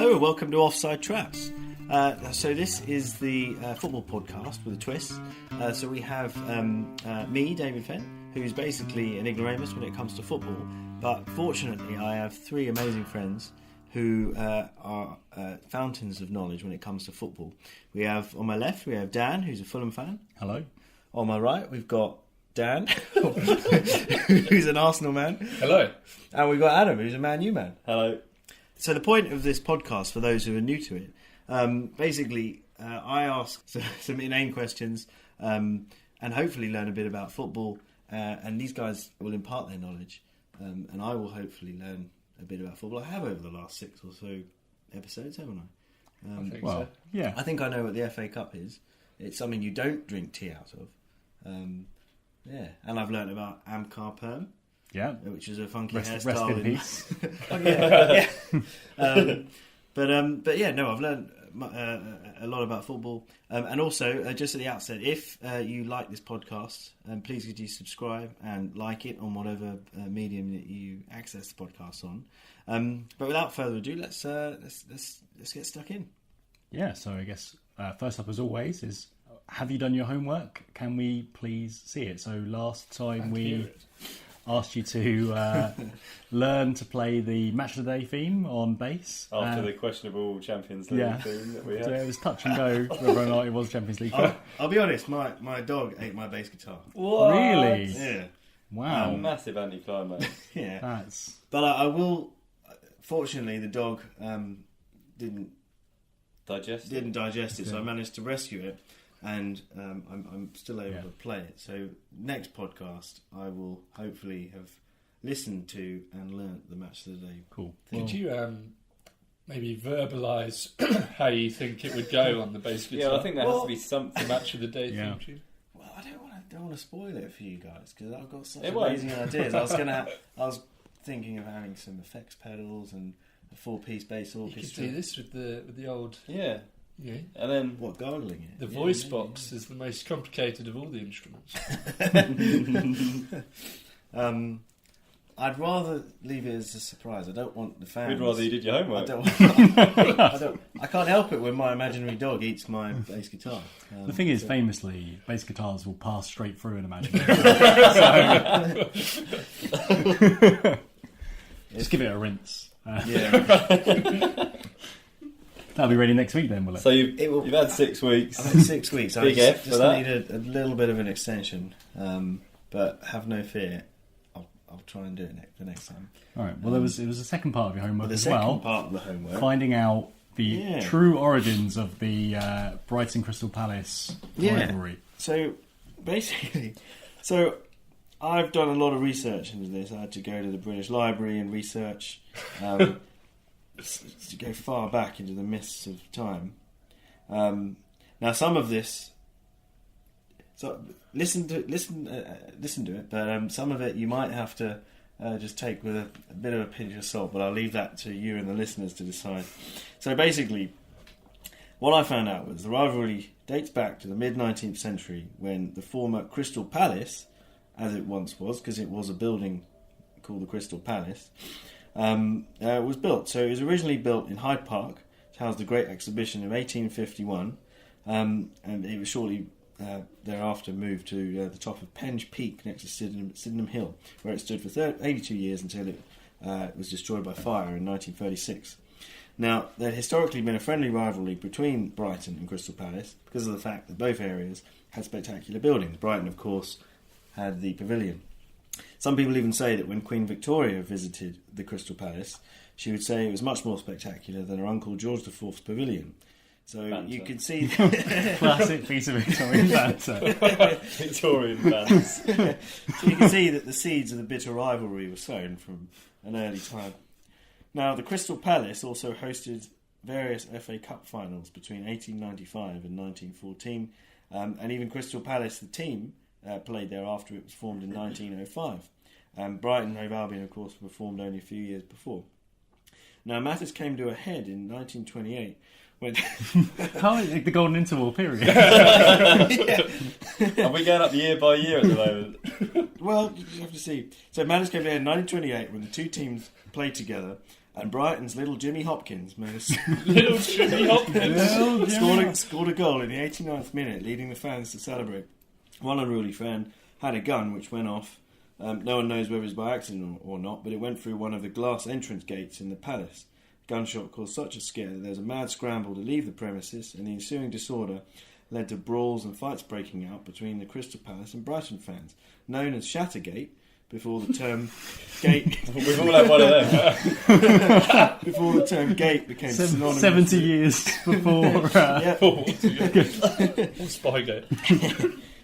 Hello and welcome to Offside Traps. So this is the football podcast with a twist. So we have me, David Fenn, who's basically an ignoramus when it comes to football. But fortunately, I have three amazing friends who are fountains of knowledge when it comes to football. We have, on my left, we have Dan, who's a Fulham fan. Hello. On my right, we've got Dan, who's an Arsenal man. Hello. And we've got Adam, who's a Man U man. Hello. So the point of this podcast, for those who are new to it, basically, I ask some inane questions and hopefully learn a bit about football. And these guys will impart their knowledge. And I will hopefully learn a bit about football. I have over the last 6 or so episodes, haven't I? I think so. Yeah. I think I know what the FA Cup is. It's something you don't drink tea out of. And I've learned about Amcar Perm. Yeah. Which is a funky Rest hairstyle. in peace. But yeah, no, I've learned a lot about football. And also, just at the outset, if you like this podcast, please could you subscribe and like it on whatever medium that you access the podcast on. But without further ado, let's get stuck in. Yeah, so I guess first up as always is, have you done your homework? Can we please see it? So last time we asked you to learn to play the Match of the Day theme on bass. After the questionable Champions League theme that we had. So it was touch and go whether or not it was Champions League. I'll be honest, my dog ate my bass guitar. What? Really? Yeah. Wow. A massive anticlimax. Yeah. But I will... Fortunately, the dog didn't digest it, so I managed to rescue it. And I'm still able to play it. So next podcast, I will hopefully have listened to and learnt the Match of the Day. Cool. Could you maybe verbalise how you think it would go on the bass guitar? Yeah, I think there has to be something. Match of the Day Yeah. theme tune. Well, I don't want to spoil it for you guys because I've got such It won't. amazing ideas. I was thinking of having some effects pedals and a 4-piece bass You orchestra. could do this with the old... Yeah. Yeah. And then... What, gargling it? The voice box is the most complicated of all the instruments. I'd rather leave it as a surprise. I don't want the fans. We'd rather you did your homework. I can't help it when my imaginary dog eats my bass guitar. The thing is, famously, bass guitars will pass straight through an imaginary. Just give it a rinse. That'll be ready next week then, will it? So you've had 6 weeks. I've had 6 weeks. I Big F just for that. need a little bit of an extension. But have no fear. I'll try and do it the next time. All right. Well, it was a second part of your homework The as second well. part of the homework. Finding out the true origins of the Brighton Crystal Palace rivalry. So basically, I've done a lot of research into this. I had to go to the British Library and research to go far back into the mists of time. Now, some of this, so listen to it, but some of it you might have to just take with a bit of a pinch of salt. But I'll leave that to you and the listeners to decide. So basically, what I found out was the rivalry dates back to the mid-19th century when the former Crystal Palace, as it once was, because it was a building called the Crystal Palace, was built. So it was originally built in Hyde Park to house the Great Exhibition of 1851, and it was shortly thereafter moved to the top of Penge Peak next to Sydenham Hill, where it stood for 82 years until it was destroyed by fire in 1936. Now, there had historically been a friendly rivalry between Brighton and Crystal Palace because of the fact that both areas had spectacular buildings. Brighton, of course, had the pavilion. Some people even say that when Queen Victoria visited the Crystal Palace, she would say it was much more spectacular than her uncle George IV's pavilion. So banter. You could see... Classic piece of Victorian banter. Victorian bands. So you can see that the seeds of the bitter rivalry were sown from an early time. Now, the Crystal Palace also hosted various FA Cup finals between 1895 and 1914, and even Crystal Palace, the team, played there after it was formed in 1905. Brighton and Hove Albion, of course, were formed only a few years before. Now, matters came to a head in 1928 when... How is the golden interval period? Are we going up year by year at the moment? Well, you have to see. So matters came to a head in 1928 when the two teams played together And Brighton's little Jimmy Hopkins made Little Jimmy Hopkins. scored a goal in the 89th minute, leading the fans to celebrate. One unruly fan had a gun which went off. No one knows whether it was by accident or not, but it went through one of the glass entrance gates in the Palace. The gunshot caused such a scare that there was a mad scramble to leave the premises, and the ensuing disorder led to brawls and fights breaking out between the Crystal Palace and Brighton fans, known as Shattergate, before the term gate... We've all had one of them. before the term gate became synonymous... 70 years before... Spygate.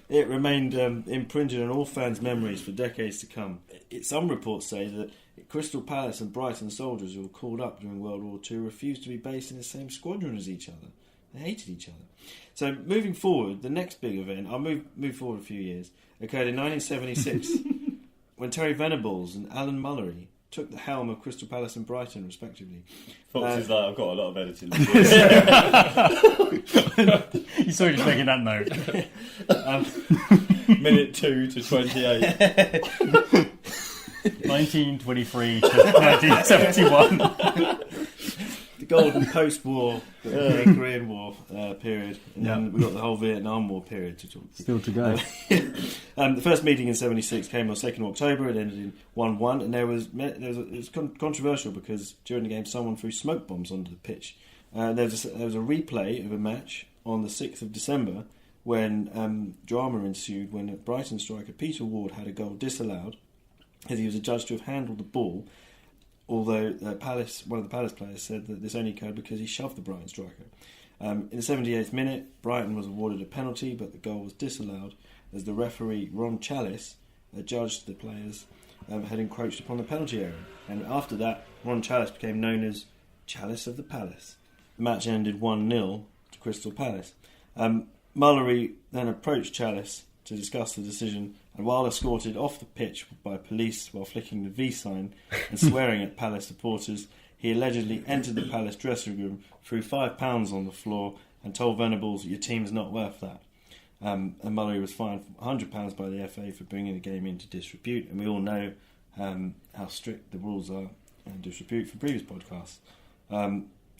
It remained imprinted on all fans' memories for decades to come. Some reports say that Crystal Palace and Brighton soldiers who were called up during World War II refused to be based in the same squadron as each other. They hated each other. So moving forward, the next big event, I'll move forward a few years, occurred in 1976 when Terry Venables and Alan Mullery took the helm of Crystal Palace and Brighton, respectively. Fox is like, I've got a lot of editing. You saw just making that note. Minute 2 to 28. 1923 to 1971. The golden post-war, the Korean War period, and then we got the whole Vietnam War period to talk. Still to go. The first meeting in '76 came on 2nd of October. It ended in 1-1, and it was controversial because during the game someone threw smoke bombs onto the pitch. There was a replay of a match on the 6th of December when drama ensued when Brighton striker Peter Ward had a goal disallowed as he was adjudged to have handled the ball. Although one of the Palace players said that this only occurred because he shoved the Brighton striker. In the 78th minute, Brighton was awarded a penalty, but the goal was disallowed as the referee, Ron Challis, judged the players had encroached upon the penalty area. And after that, Ron Challis became known as Chalice of the Palace. The match ended 1-0 to Crystal Palace. Mullery then approached Challis to discuss the decision, and while escorted off the pitch by police while flicking the V sign and swearing at Palace supporters, he allegedly entered the Palace dressing room, threw £5 on the floor and told Venables, "Your team's not worth that." And Mullery was fined £100 by the FA for bringing the game into disrepute, and we all know how strict the rules are in disrepute from previous podcasts.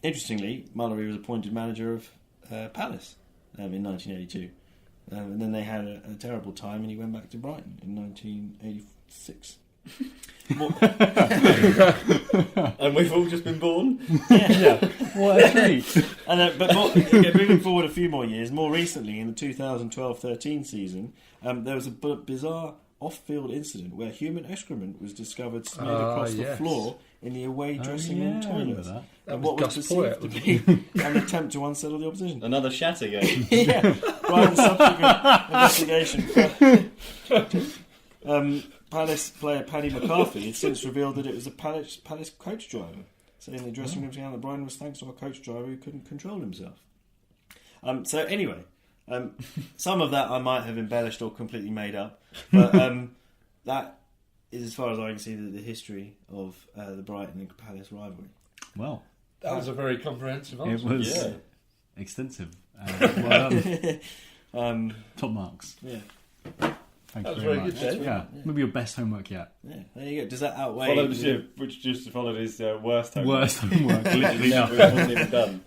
Interestingly, Mullery was appointed manager of Palace in 1982. And then they had a terrible time, and he went back to Brighton in 1986. And we've all just been born? Yeah. What a treat. And moving forward a few more years, more recently in the 2012-13 season, there was a bizarre off-field incident where human excrement was discovered smeared across the floor in the away dressing room toilet. And what was perceived to be an attempt to unsettle the opposition. Another Shattergate. Yeah. Brighton's subsequent investigation. Palace player Paddy McCarthy has since revealed that it was a Palace coach driver, saying the dressing room down at Brighton was thanks to a coach driver who couldn't control himself. So anyway, some of that I might have embellished or completely made up, but that is, as far as I can see, the history of the Brighton and Palace rivalry. Well, that was a very comprehensive answer. it was extensive. Well done. Top marks. Yeah. Thank That you was very very much. good, Yeah, maybe your best homework yet. Yeah, there you go. Does that outweigh? Which just followed his worst homework. Worst homework. Literally, it wasn't even done.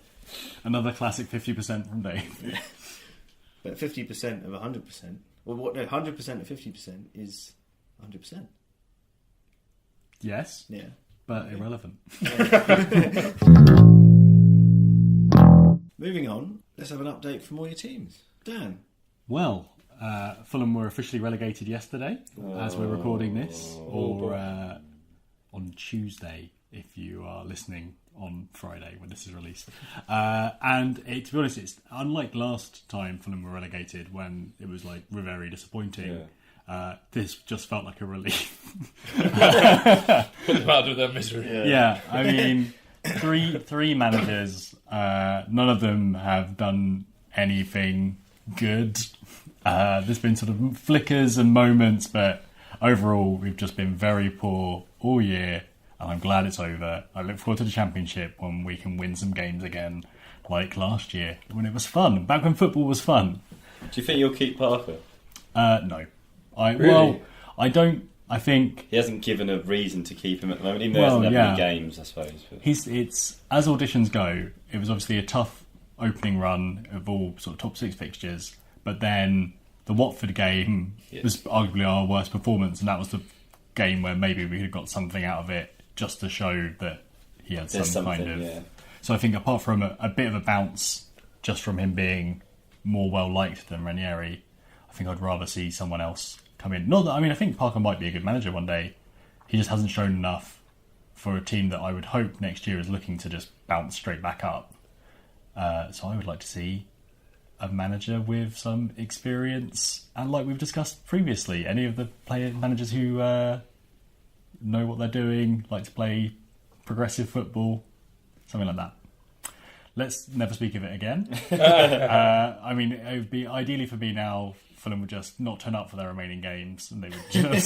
Another classic 50% from Dave. But 50% of 100%. Well, what? No, 100% of 50% is 100%. Yes, Yeah. but irrelevant. Moving on, let's have an update from all your teams. Dan. Well, Fulham were officially relegated yesterday, as we're recording this, or on Tuesday, if you are listening on Friday when this is released. And to be honest, it's unlike last time Fulham were relegated when it was like very disappointing. Yeah. This just felt like a relief. Put them out of their misery. Yeah, I mean, three managers, none of them have done anything good. There's been sort of flickers and moments, but overall we've just been very poor all year, and I'm glad it's over. I look forward to the Championship when we can win some games again, like last year when it was fun, back when football was fun. Do you think you'll keep Parker? No. Really? I don't I think he hasn't given a reason to keep him at the moment, even though he hasn't had any games, I suppose. But. It's as auditions go, it was obviously a tough opening run of all sort of top 6 fixtures, but then the Watford game was arguably our worst performance, and that was the game where maybe we had got something out of it just to show that he had some kind of... Yeah. So I think apart from a bit of a bounce just from him being more well-liked than Ranieri, I think I'd rather see someone else come in. Not that, I think Parker might be a good manager one day. He just hasn't shown enough for a team that I would hope next year is looking to just bounce straight back up. So I would like to see a manager with some experience, and like we've discussed previously, any of the managers who know what they're doing, like to play progressive football, something like that. Let's never speak of it again. It would be ideally for me now. Fulham would just not turn up for their remaining games, and they would just.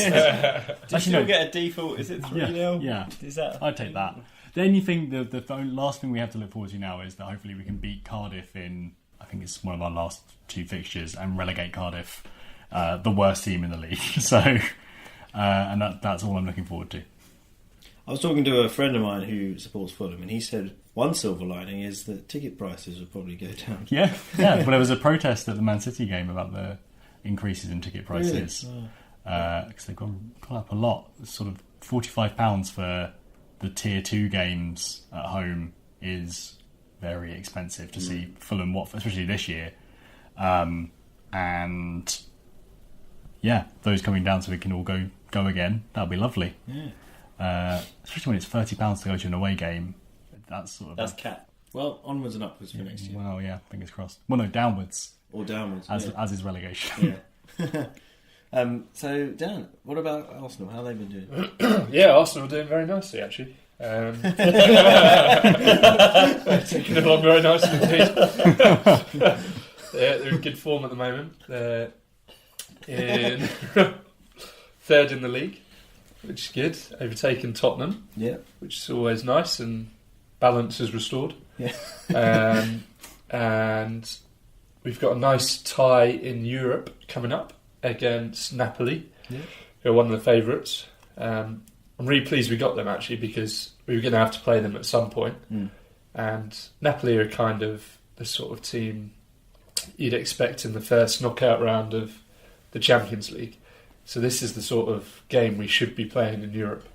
Do you still get a default? Is it 3-0? Yeah, is that? I'd take that. The only thing, the last thing we have to look forward to now is that hopefully we can beat Cardiff in, I think it's one of our last 2 fixtures, and relegate Cardiff, the worst team in the league. So, and that's all I'm looking forward to. I was talking to a friend of mine who supports Fulham, and he said one silver lining is that ticket prices will probably go down. Yeah. Well, there was a protest at the Man City game about the increases in ticket prices, because they've gone up a lot. Sort of £45 for the tier 2 games at home is very expensive to see Fulham, Watford, especially this year. And yeah, those coming down so we can all go again. That'll be lovely. Yeah. Especially when it's £30 to go to an away game. That's cat. Well, onwards and upwards for next year. Well, yeah, fingers crossed. Well, no, downwards. Or downwards. As is relegation. Yeah. So, Dan, what about Arsenal? How have they been doing? Arsenal are doing very nicely, actually. They're taking along very nicely indeed. They're in good form at the moment. They're in 3rd in the league, which is good. Overtaken Tottenham, which is always nice, and balance is restored. Yeah. And we've got a nice tie in Europe coming up against Napoli, who are one of the favourites. I'm really pleased we got them, actually, because we were going to have to play them at some point. And Napoli are kind of the sort of team you'd expect in the first knockout round of the Champions League. So this is the sort of game we should be playing in Europe.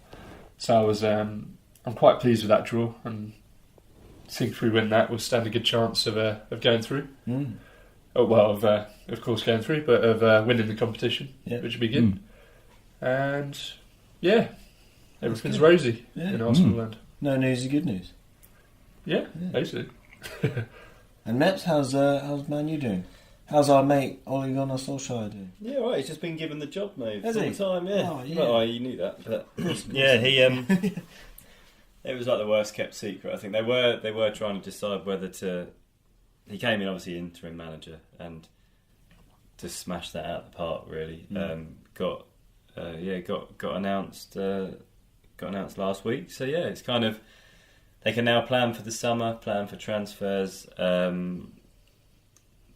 So I'm quite pleased with that draw, and I think if we win that, we'll stand a good chance of going through. Of course going through, but of winning the competition, which would be good. And everything's rosy in Arsenal land. No news is good news. Yeah, basically. And Meps, how's Man U doing? How's our mate Ole Gunnar Solskjær doing? Yeah, right. He's just been given the job, mate. Has all he? the time. Yeah. Oh, yeah. Well, you knew that, but yeah, he. It was like the worst kept secret. I think they were trying to decide whether to. He came in obviously interim manager and to smash that out of the park. Really, got announced. Got announced last week. So yeah, it's kind of they can now plan for the summer, plan for transfers.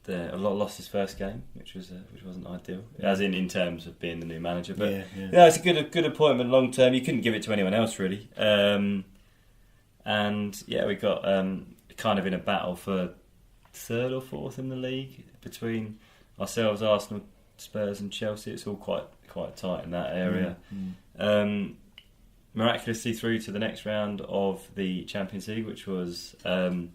A lot lost his first game, which wasn't ideal, as in terms of being the new manager. But yeah, it's a good appointment long term. You couldn't give it to anyone else really. And yeah, we got kind of in a battle for 3rd or 4th in the league between ourselves, Arsenal, Spurs, and Chelsea. It's all quite tight in that area. Miraculously through to the next round of the Champions League, which was an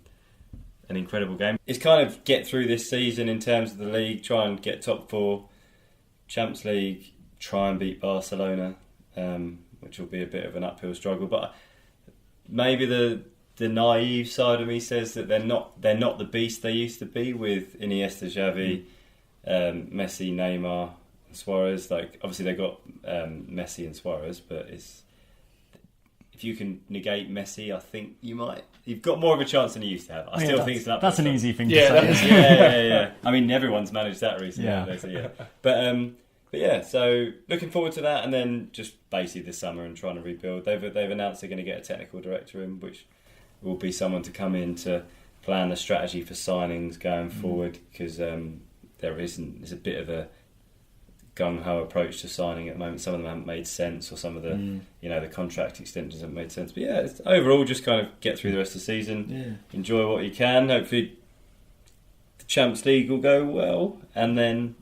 incredible game. It's kind of get through this season in terms of the league, try and get top 4, Champions League, try and beat Barcelona, which will be a bit of an uphill struggle. But maybe the naive side of me says that they're not the beast they used to be with Iniesta, Xavi, Messi, Neymar, Suarez. Like obviously they got Messi and Suarez, but if you can negate Messi, I think you've got more of a chance than you used to have. I still think it's that's an easy thing to say. Yeah. I mean, everyone's managed that recently. So, yeah. But yeah, so looking forward to that, and then just basically this summer and trying to rebuild. They've announced they're going to get a technical director in, which will be someone to come in to plan the strategy for signings going forward, because there's a bit of a gung-ho approach to signing at the moment. Some of them haven't made sense, or some of the the contract extensions haven't made sense. But yeah, it's overall just kind of get through the rest of the season, enjoy what you can. Hopefully the Champions League will go well, and then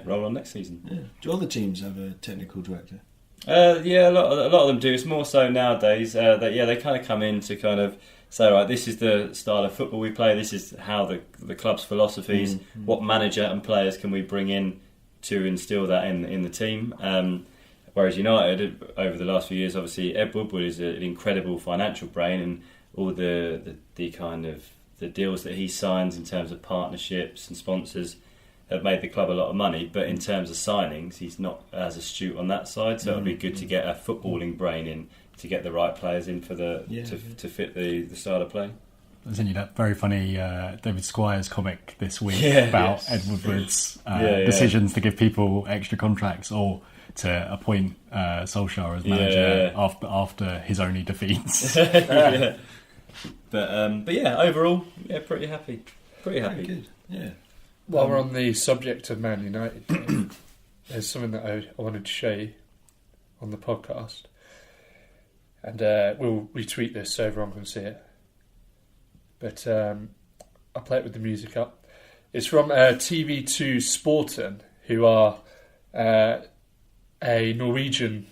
roll on next season. Yeah. Do other teams have a technical director? A lot of them do. It's more so nowadays that they kind of come in to kind of say, right, this is the style of football we play, this is how the club's philosophies, what manager and players can we bring in to instill that in the team. Whereas United, over the last few years, obviously Ed Woodward is an incredible financial brain, and all the kind of the deals that he signs in terms of partnerships and sponsors have made the club a lot of money, but in terms of signings, he's not as astute on that side. So it'll be good to get a footballing brain in to get the right players in for to fit the style of play. I sent you that very funny David Squires comic this week about Ed Woodward's decisions to give people extra contracts or to appoint Solskjær as manager after his only defeats. But overall, pretty happy. Pretty happy. Very good. Yeah. While we're on the subject of Man United, there's something that I wanted to show you on the podcast. And we'll retweet this so everyone can see it. But I'll play it with the music up. It's from TV2 Sporten, who are a Norwegian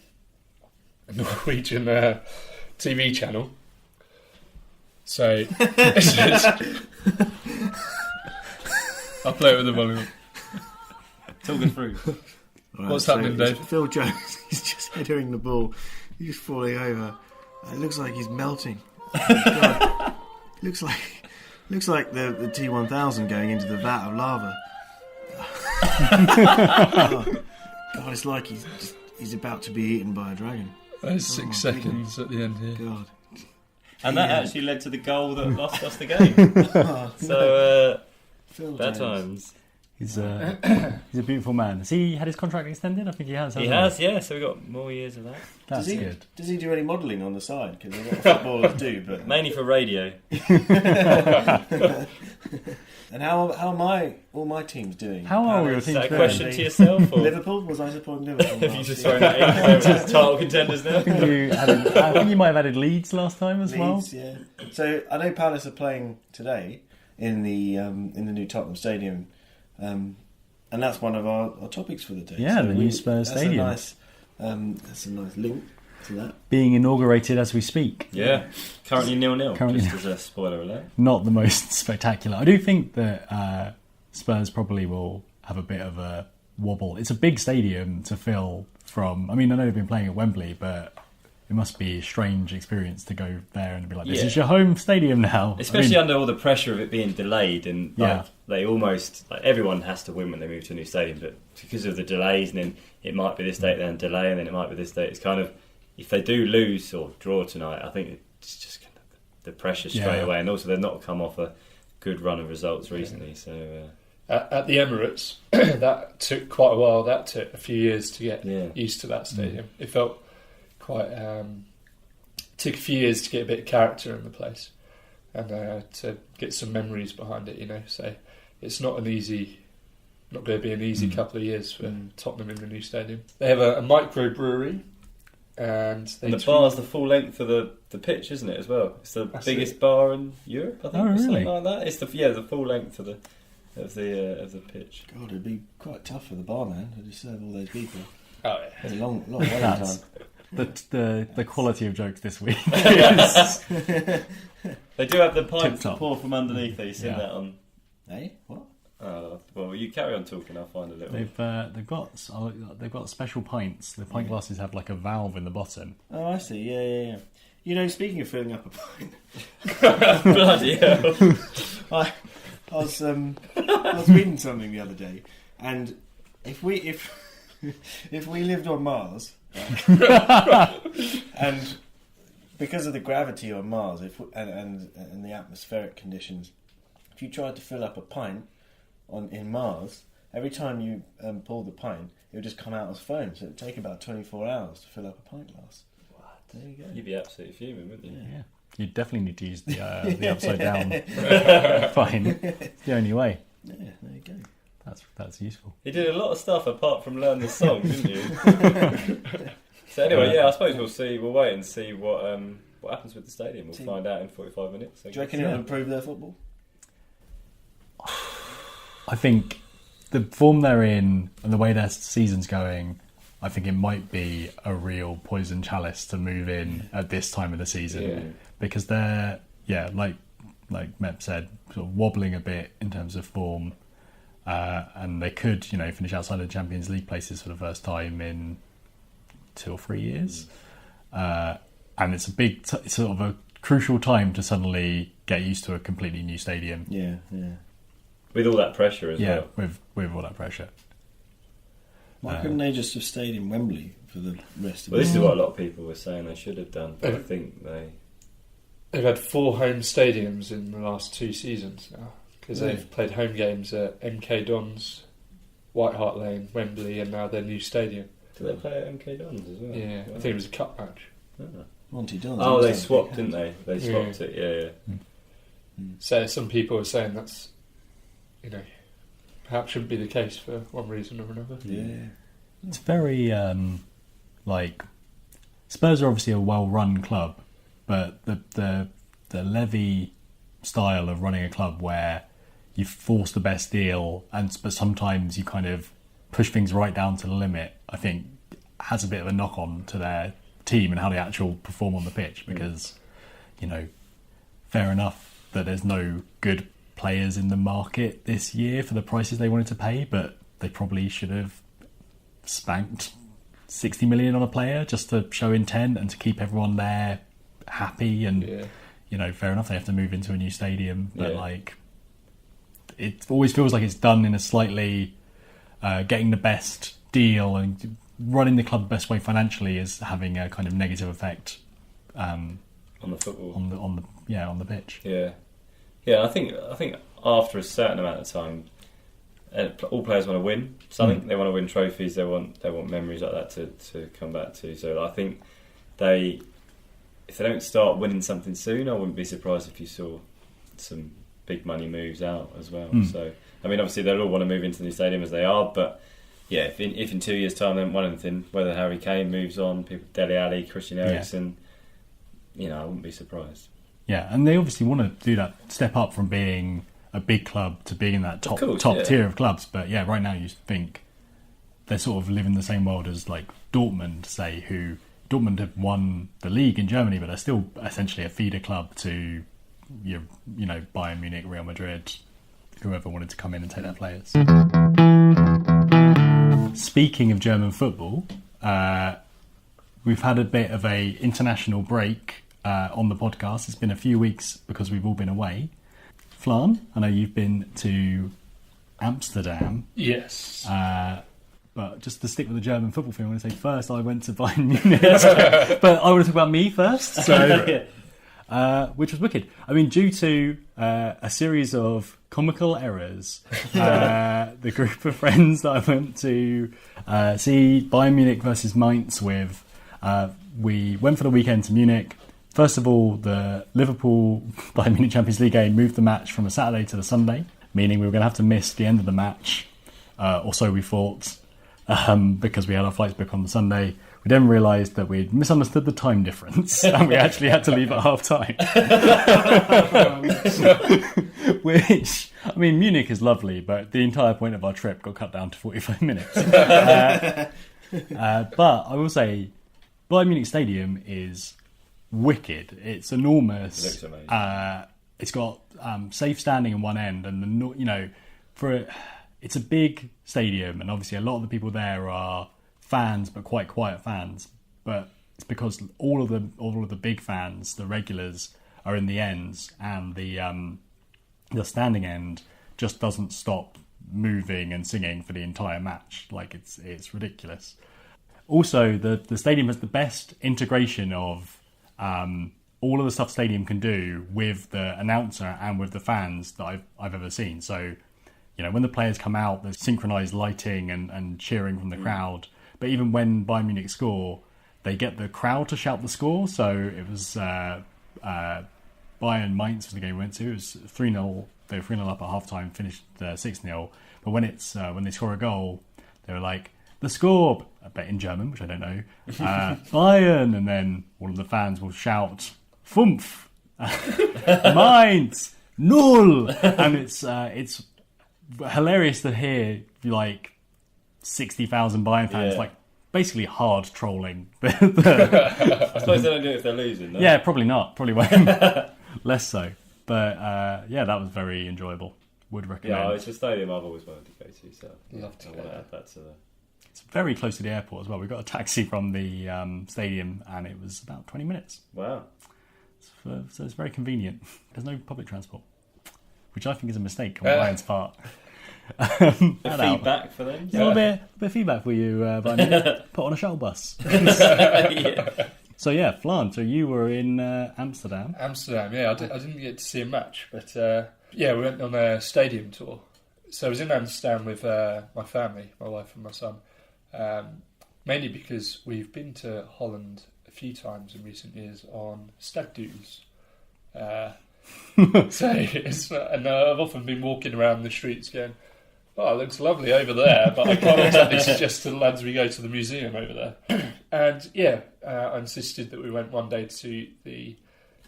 TV channel. So I'll play it with the volume. Talk us through. Right, what's happening, Dave? Phil Jones, he's just headering the ball. He's falling over. It looks like he's melting. God. Looks like the T1000 going into the vat of lava. God, it's like he's about to be eaten by a dragon. There's 6 seconds at the end here. God. And that actually led to the goal that lost us the game. So bad times. He's a beautiful man. Has he had his contract extended? I think he has. He has, yeah. So we've got more years of that. That's good. Does he do any modelling on the side? Because a lot of footballers do, but mainly for radio. And how are all my teams doing? How are your Is teams that a doing? question to yourself? Or? Liverpool? Was I supporting Liverpool? Have you just thrown that in? Title contenders now. I think you might have added Leeds last time as well. Leeds, yeah. So I know Palace are playing today in the new Tottenham Stadium, and that's one of our topics for the day. Yeah, so the new Spurs Stadium. That's a nice link to that. Being inaugurated as we speak. Yeah, currently 0-0. Currently just as a spoiler alert. Not the most spectacular. I do think that Spurs probably will have a bit of a wobble. It's a big stadium to fill from. I mean, I know they've been playing at Wembley, but it must be a strange experience to go there and be like, this is your home stadium now. Especially under all the pressure of it being delayed, and they almost everyone has to win when they move to a new stadium, but because of the delays, and then it might be this date, then delay, and then it might be this date. It's kind of, if they do lose or draw tonight, I think it's just kind of the pressure straight away, and also they've not come off a good run of results recently. So at the Emirates, that took quite a while. That took a few years to get used to that stadium. It felt quite took a few years to get a bit of character in the place, and to get some memories behind it. So it's not going to be an easy couple of years for Tottenham in the new stadium. They have a microbrewery, and the bar's the full length of the pitch, isn't it? As well, it's the biggest bar in Europe, I think. Oh, really? Something like that. It's the full length of the pitch. God, it'd be quite tough for the barman to just serve all those people. Oh, yeah. It's a long waiting time. The quality of jokes this week. They do have the pints to pour from underneath. You've seen that on. Hey, what? Well, you carry on talking. I'll find a little. They've got special pints. The pint glasses have like a valve in the bottom. Oh, I see. Yeah. Speaking of filling up a pint, Bloody hell! I was reading something the other day, and if we lived on Mars, right, and because of the gravity on Mars, and the atmospheric conditions, if you tried to fill up a pint in Mars, every time you pull the pint, it would just come out as foam. So it would take about 24 hours to fill up a pint glass. What? There you go. You'd be absolutely fuming, wouldn't you? Yeah. You definitely need to use the upside down pint. It's the only way. Yeah, there you go. That's useful. You did a lot of stuff apart from learn the song, didn't you? So anyway, I suppose we'll see. We'll wait and see what happens with the stadium. We'll find out in 45 minutes. Do you reckon it'll improve their football? I think the form they're in and the way their season's going, I think it might be a real poison chalice to move in at this time of the season because they're like Mep said, sort of wobbling a bit in terms of form, and they could finish outside of the Champions League places for the first time in 2 or 3 years, and it's a big sort of a crucial time to suddenly get used to a completely new stadium. Yeah. With all that pressure as well. Yeah, with all that pressure. Why couldn't they just have stayed in Wembley for the rest of Well, this is what a lot of people were saying they should have done, but I think they've had 4 home stadiums in the last 2 seasons now because they've played home games at MK Dons, White Hart Lane, Wembley, and now their new stadium. Did they play at MK Dons as well? Yeah, I think it was a cup match. Monty Dons. Oh, they swapped, didn't they? They swapped it, yeah. So some people are saying that's, perhaps shouldn't be the case for one reason or another. Yeah. It's very Spurs are obviously a well-run club, but the Levy style of running a club where you force the best deal, but sometimes you kind of push things right down to the limit, I think has a bit of a knock-on to their team and how they actually perform on the pitch because, fair enough that there's no good players in the market this year for the prices they wanted to pay, but they probably should have spanked 60 million on a player just to show intent and to keep everyone there happy and fair enough they have to move into a new stadium, but it always feels like it's done in a slightly getting the best deal and running the club the best way financially is having a kind of negative effect on the football, on the pitch. Yeah, I think after a certain amount of time, all players want to win something. They want to win trophies. They want memories like that to come back to. So I think if they don't start winning something soon, I wouldn't be surprised if you saw some big money moves out as well. So I mean, obviously they'll all want to move into the new stadium as they are, but yeah, if in 2 years' time they haven't won anything, whether Harry Kane moves on, people Dele Alli, Christian Eriksen, I wouldn't be surprised. Yeah, and they obviously want to do that step up from being a big club to being in that top tier of clubs. But yeah, right now you think they're sort of living the same world as like Dortmund, say, who Dortmund have won the league in Germany, but they're still essentially a feeder club to Bayern Munich, Real Madrid, whoever wanted to come in and take their players. Speaking of German football, we've had a bit of a international break on the podcast. It's been a few weeks because we've all been away. Flan, I know you've been to Amsterdam. Yes. But just to stick with the German football thing, I want to say first I went to Bayern Munich. But I want to talk about me first. So, which was wicked. I mean, due to a series of comical errors, the group of friends that I went to see Bayern Munich versus Mainz with, we went for the weekend to Munich. First of all, the Liverpool Bayern Munich Champions League game moved the match from a Saturday to the Sunday, meaning we were going to have to miss the end of the match, or so we thought, because we had our flights booked on the Sunday. We then realised that we'd misunderstood the time difference and we actually had to leave at half time. Which, I mean, Munich is lovely, but the entire point of our trip got cut down to 45 minutes. But I will say, Bayern Munich Stadium is wicked. It's enormous. It looks amazing. It's got safe standing in one end, and it's a big stadium, and obviously a lot of the people there are fans, but quite quiet fans. But it's because all of the big fans, the regulars, are in the ends, and the standing end just doesn't stop moving and singing for the entire match. Like it's ridiculous. Also, the stadium has the best integration of all of the stuff stadium can do with the announcer and with the fans that I've ever seen. So, when the players come out, there's synchronised lighting and cheering from the crowd. But even when Bayern Munich score, they get the crowd to shout the score. So it was Bayern Mainz was the game we went to. It was 3-0 they were 3-0 up at half time, finished 6-0. But when they score a goal, they were like, the score, I bet in German, which I don't know, Bayern, and then all of the fans will shout, Fünf, Mainz, Null, and it's hilarious to hear like 60,000 Bayern fans like basically hard trolling. I suppose they don't do it if they're losing, though. Yeah, probably not. Probably won't. Less so. But that was very enjoyable. Would recommend. Yeah, it's a stadium I've always wanted to go to, so Love to I go want to there. add that to the... It's very close to the airport as well. We got a taxi from the stadium, and it was about 20 minutes. Wow. So it's very convenient. There's no public transport, which I think is a mistake on Ryan's part. Feedback for them? Yeah, a bit of feedback for you, Brian. Put on a shuttle bus. Yeah. So Flan, so you were in Amsterdam. Amsterdam, yeah. I didn't get to see a match, but we went on a stadium tour. So I was in Amsterdam with my family, my wife and my son, mainly because we've been to Holland a few times in recent years on stag do's. And I've often been walking around the streets going, oh, it looks lovely over there, but I can't exactly suggest to the lads we go to the museum over there. And I insisted that we went one day to the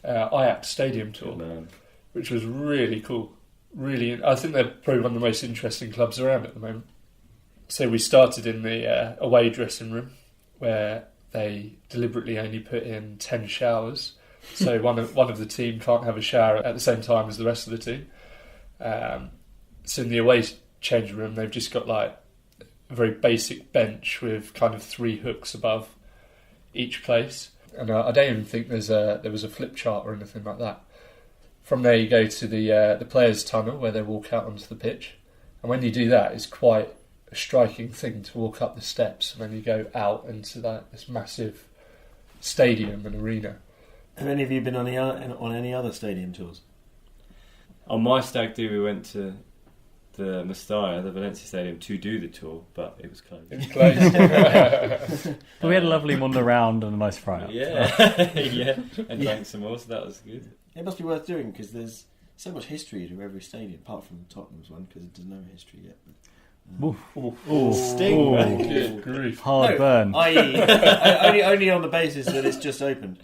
Ajax Stadium tour, which was really cool. Really, I think they're probably one of the most interesting clubs around at the moment. So we started in the away dressing room, where they deliberately only put in 10 showers. So one of the team can't have a shower at the same time as the rest of the team. So in the away changing room, they've just got like a very basic bench with kind of 3 hooks above each place. And I don't even think there was a flip chart or anything like that. From there you go to the players' tunnel where they walk out onto the pitch. And when you do that, it's quite a striking thing to walk up the steps and then you go out into this massive stadium and arena. Have any of you been on any other stadium tours? On my stag do, we went to the Mestalla, the Valencia Stadium, to do the tour, but it was closed. It was closed. But we had a lovely wander round and a nice fry up. Yeah, yeah, and drank some more, so that was good. It must be worth doing because there's so much history to every stadium, apart from Tottenham's one because it does no history yet. Sting, man. Good grief. Hard burn. I.e., only on the basis that it's just opened.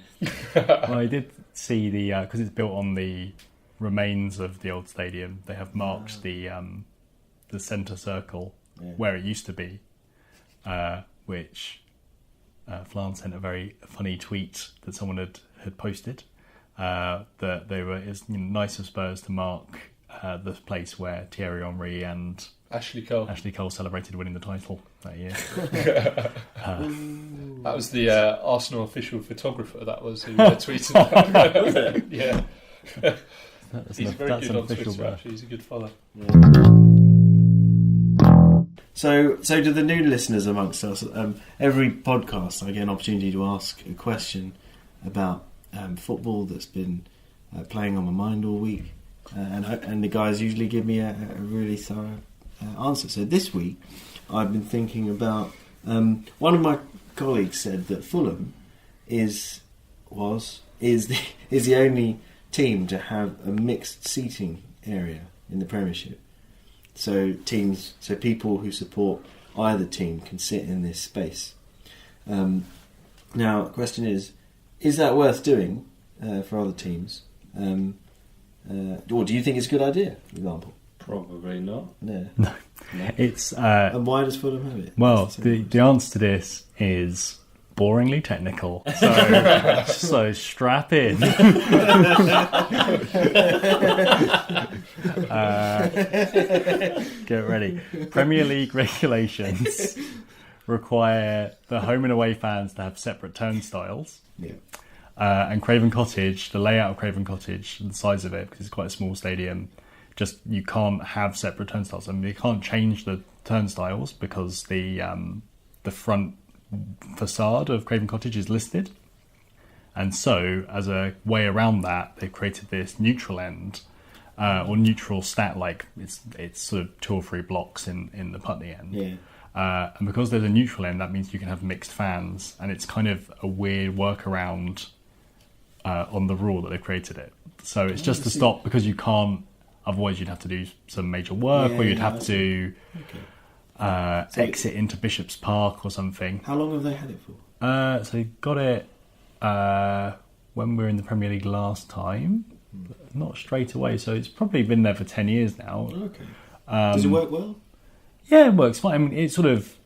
Well, I did see because it's built on the remains of the old stadium. They have marked the centre circle where it used to be, which Flan sent a very funny tweet that someone had posted that they were. It's nice of Spurs to mark the place where Thierry Henry and Ashley Cole celebrated winning the title that year. That was the Arsenal official photographer. That was who tweeted that. Yeah. He's very good on Twitter, actually. He's a good follow. Yeah. So to the new listeners amongst us, every podcast I get an opportunity to ask a question about football that's been playing on my mind all week, and the guys usually give me a really thorough answer. So this week I've been thinking about one of my colleagues said that Fulham is the only team to have a mixed seating area in the Premiership. So people who support either team can sit in this space. Now, the question is that worth doing for other teams? Or do you think it's a good idea, for example? Probably not. No. It's and why does Fulham have it? Well, the answer to this is boringly technical. So strap in. Get ready. Premier League regulations require the home and away fans to have separate turnstiles. Yeah. And Craven Cottage, the layout of Craven Cottage, and the size of it, because it's quite a small stadium, just you can't have separate turnstiles. I mean, you can't change the turnstiles because the front facade of Craven Cottage is listed, and so as a way around that, they've created this neutral end or neutral stat, like it's sort of 2 or 3 blocks in the Putney end. Yeah. And because there's a neutral end, that means you can have mixed fans, and it's kind of a weird workaround on the rule that they've created it. So it's just to stop, because you can't Otherwise, you'd have to do some major work, or you'd have to exit into Bishop's Park or something. How long have they had it for? So they got it when we were in the Premier League last time. Not straight away, so it's probably been there for 10 years now. Okay. Does it work well? Yeah, it works fine. I mean, it's sort of...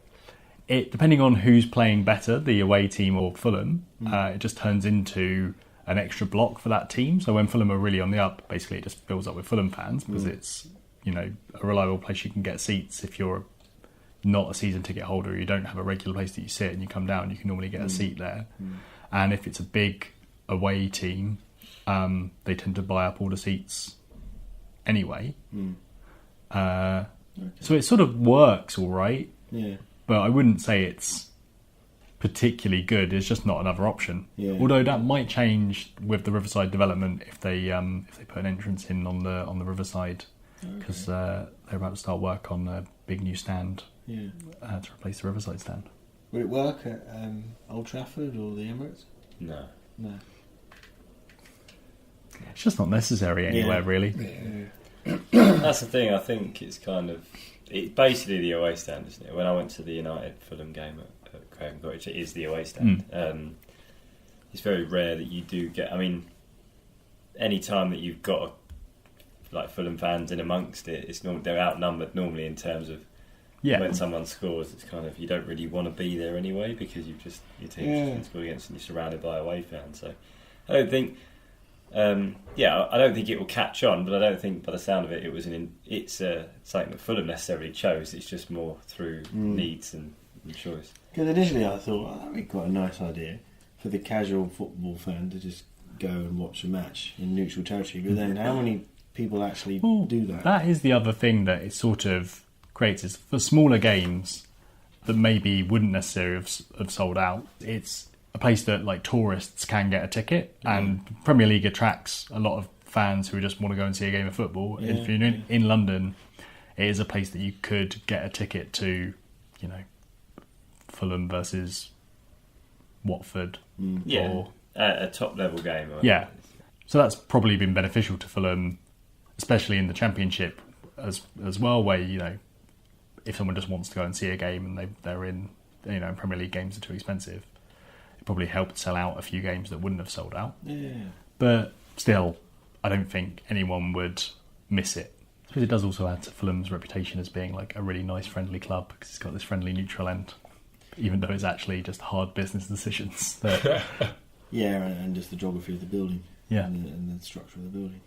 depending on who's playing better, the away team or Fulham, it just turns into an extra block for that team. So when Fulham are really on the up, basically it just fills up with Fulham fans because it's, a reliable place you can get seats. If you're not a season ticket holder, you don't have a regular place that you sit and you come down, you can normally get a seat there. And if it's a big away team, they tend to buy up all the seats anyway. So it sort of works all right. Yeah. But I wouldn't say it's particularly good. It's just not another option. Yeah. Although that might change with the Riverside development if they put an entrance in on the Riverside, because they're about to start work on a big new stand to replace the Riverside stand. Would it work at Old Trafford or the Emirates? No. It's just not necessary anywhere, really. That's the thing. I think it's it's basically the away stand, isn't it? When I went to the United Fulham game at Craven Cottage, it is the away stand. It's very rare that you do get. I mean, any time that you've got Fulham fans in amongst it, they're outnumbered normally in terms of when someone scores. It's you don't really want to be there anyway because your team's just been scored against and you're surrounded by away fans. So I don't think. I don't think it will catch on, but I don't think, by the sound of it, it's something that Fulham necessarily chose. It's just more through needs and choice. Because initially I thought that'd be quite a nice idea for the casual football fan to just go and watch a match in neutral territory. But then, how many people actually do that? That is the other thing that it sort of creates is for smaller games that maybe wouldn't necessarily have sold out. It's a place that tourists can get a ticket, and Premier League attracts a lot of fans who just want to go and see a game of football. If you're in London, it is a place that you could get a ticket to, Fulham versus Watford, or a top level game. So that's probably been beneficial to Fulham, especially in the Championship as well, where if someone just wants to go and see a game and they're in Premier League games are too expensive. Probably helped sell out a few games that wouldn't have sold out. But still, I don't think anyone would miss it. I suppose it does also add to Fulham's reputation as being a really nice, friendly club because it's got this friendly, neutral end, even though it's actually just hard business decisions. And just the geography of the building, and the structure of the building.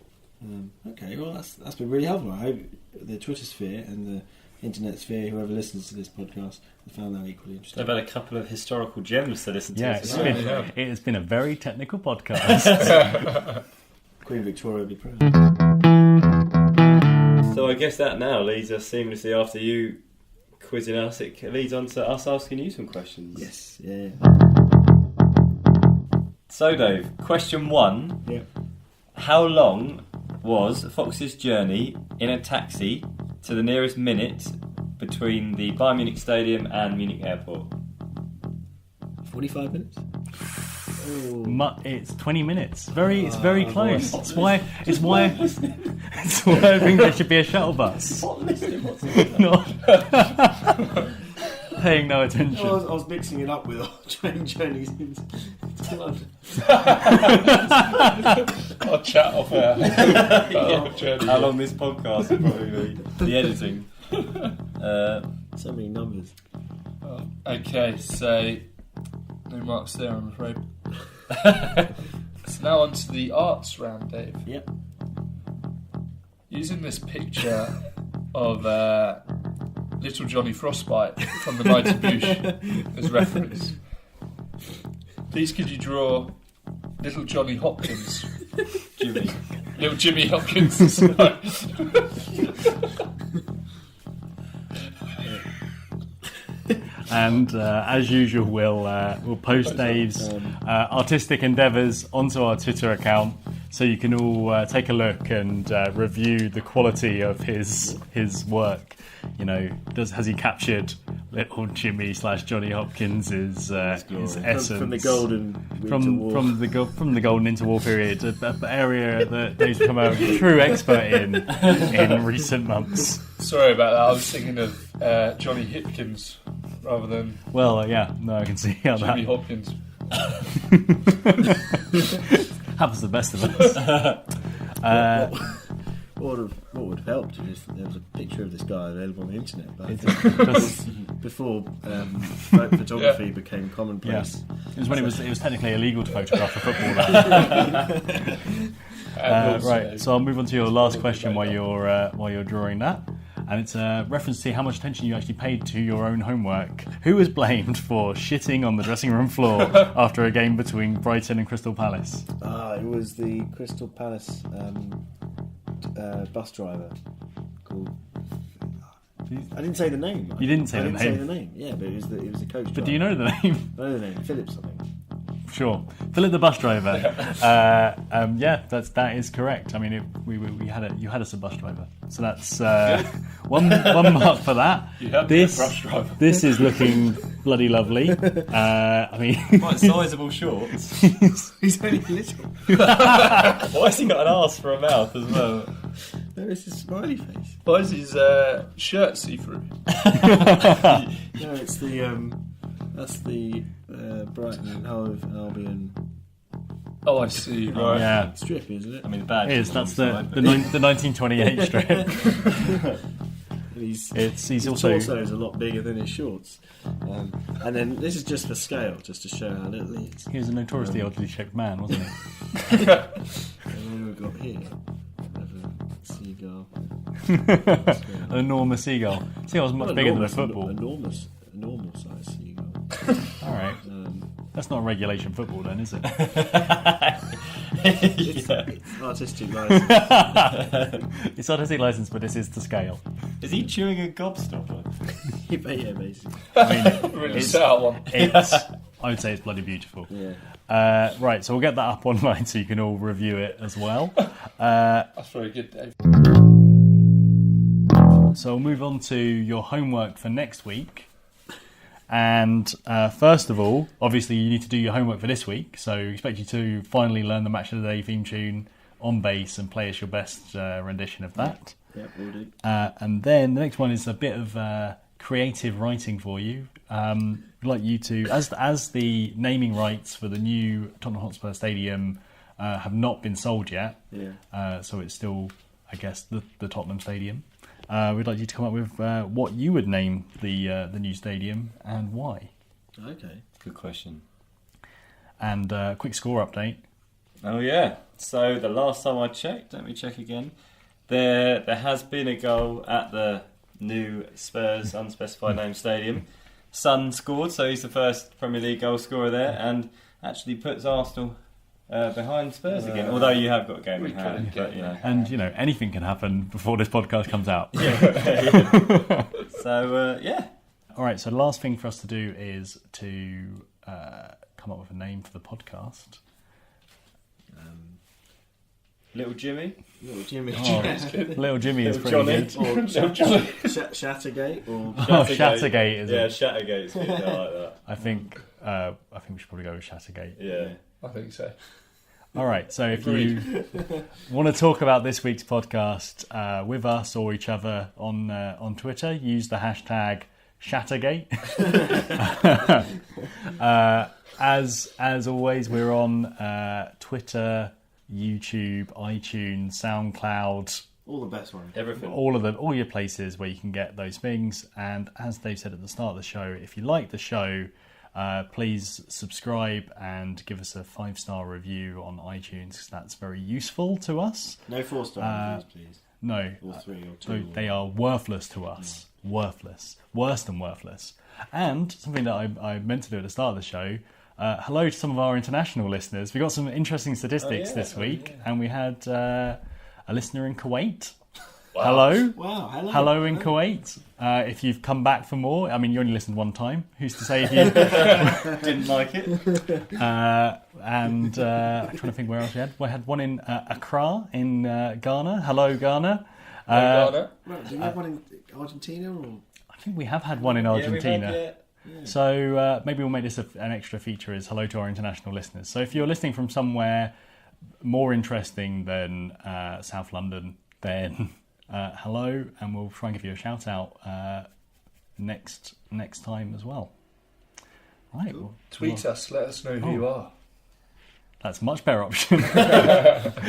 Okay, well that's been really helpful. I hope the Twitter sphere and the internet sphere, whoever listens to this podcast, has found that equally interesting. I've had a couple of historical gems to listen to. It has been a very technical podcast. Queen Victoria would be proud. So I guess that now leads us seamlessly, after you quizzing us, it leads on to us asking you some questions. Yes, yeah. So Dave, question 1. Yeah. How long was Fox's journey in a taxi to the nearest minute between the Bayern Munich Stadium and Munich Airport? 45 minutes? It's 20 minutes. It's very close. It's why I think there should be a shuttle bus. Not paying no attention. I was mixing it up with our train journeys into London. I'll chat off air. How long this podcast will probably be. The editing. So many numbers. Okay, so no marks there, I'm afraid. So now on to the arts round, Dave. Yep. Using this picture of Little Johnny Frostbite from the Mighty Boosh as reference, please could you draw Little Johnny Hopkins? Little Jimmy Hopkins. And as usual, we'll post Dave's artistic endeavours onto our Twitter account, so you can all take a look and review the quality of his work. Has he captured little Jimmy / Johnny Hopkins is essence from the golden from the golden interwar period, an area that they've become a true expert in recent months. Sorry about that. I was thinking of Johnny Hipkins rather than. Well, yeah, no, I can see how Jimmy that Hopkins. happens to the best of us. What would have helped is that there was a picture of this guy available on the internet. But before photography became commonplace. Yeah. It was when it was technically illegal to photograph a footballer. Right, so I'll move on to your last question while you're drawing that, and it's a reference to how much attention you actually paid to your own homework. Who was blamed for shitting on the dressing room floor after a game between Brighton and Crystal Palace? It was the Crystal Palace bus driver called. I didn't say the name. You didn't say the name. I didn't say the name. Yeah, but it was the coach. But driver. do you know the name? I know the name. Phillips, I think. Sure, Philip the bus driver. Yeah, that is correct. I mean, you had us a bus driver, so that's one mark for that. This is looking bloody lovely. I mean, quite sizable shorts. He's only little. Why has he got an arse for a mouth as well? No, it's his smiley face. Why is his shirt see-through? No, it's the that's the Brighton and Hove Albion. Oh, I see. Right. Yeah, strip, isn't it? I mean, the badge it is. is That's on the 1928 strip. His torso is a lot bigger than his shorts. And then this is just for scale, just to show how little he is. He was a notoriously oddly shaped man, wasn't he? And then we've got here a seagull. An enormous seagull. Seagull's much bigger than a football. Enormous size seagull. All right. That's not regulation football then, is it? It's artistic license. It's artistic license, but this is to scale. Is he chewing a gobstopper? Yeah, basically. I mean, Really set out one. I would say it's bloody beautiful. Yeah. Right, so we'll get that up online so you can all review it as well. That's very good, Dave. So we'll move on to your homework for next week. And first of all, obviously you need to do your homework for this week, so we expect you to finally learn the Match of the Day theme tune on bass and play us your best rendition of that. Yeah, we'll do. And then the next one is a bit of creative writing for you. We'd like you to, as the naming rights for the new Tottenham Hotspur Stadium have not been sold yet, so it's still, I guess, the Tottenham Stadium. We'd like you to come up with what you would name the new stadium and why. Okay. Good question. And quick score update. Oh yeah. So the last time I checked, let me check again. There has been a goal at the new Spurs unspecified name stadium. Son scored, so he's the first Premier League goal scorer there, and actually puts Arsenal behind Spurs again. Although you have got a game in hand, but you know. And anything can happen before this podcast comes out. Yeah. So yeah. All right. So the last thing for us to do is to come up with a name for the podcast. Little Jimmy. Little Jimmy. Little Jimmy is pretty Johnny. good. Or Shattergate. Or Shattergate is yeah, it? Shattergate's good. I like that. I think we should probably go with Shattergate. Yeah. I think so. All right, so if you want to talk about this week's podcast with us or each other on Twitter, use the hashtag Shattergate. As always, we're on Twitter, YouTube, iTunes, SoundCloud. all the best ones. Everything. All your places where you can get those things. And as Dave said at the start of the show, if you like the show, please subscribe and give us a 5-star review on iTunes, because that's very useful to us. No 4-star reviews, please. No. Or 3 or 2. So they are worthless to us. Worthless. Worse than worthless. And something that I meant to do at the start of the show, hello to some of our international listeners. We got some interesting statistics this week, and we had a listener in Kuwait. Wow. Hello. Wow, hello. Hello in Kuwait. If you've come back for more, I mean, you only listened one time. Who's to say if you didn't like it? I'm trying to think where else we had. We had one in Accra in Ghana. Hello, Ghana. Ghana. Right, do you have one in Argentina or? think we have had one in Argentina. So maybe we'll make this an extra feature as hello to our international listeners. So if you're listening from somewhere more interesting than South London, then hello, and we'll try and give you a shout out next time as well. Right. Cool. Tweet us, let us know who you are. That's a much better option.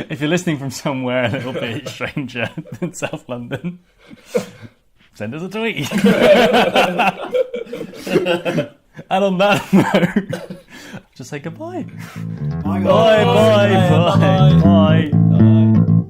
If you're listening from somewhere a little bit stranger than South London, send us a tweet. And on that note, just say goodbye. Bye, Bye.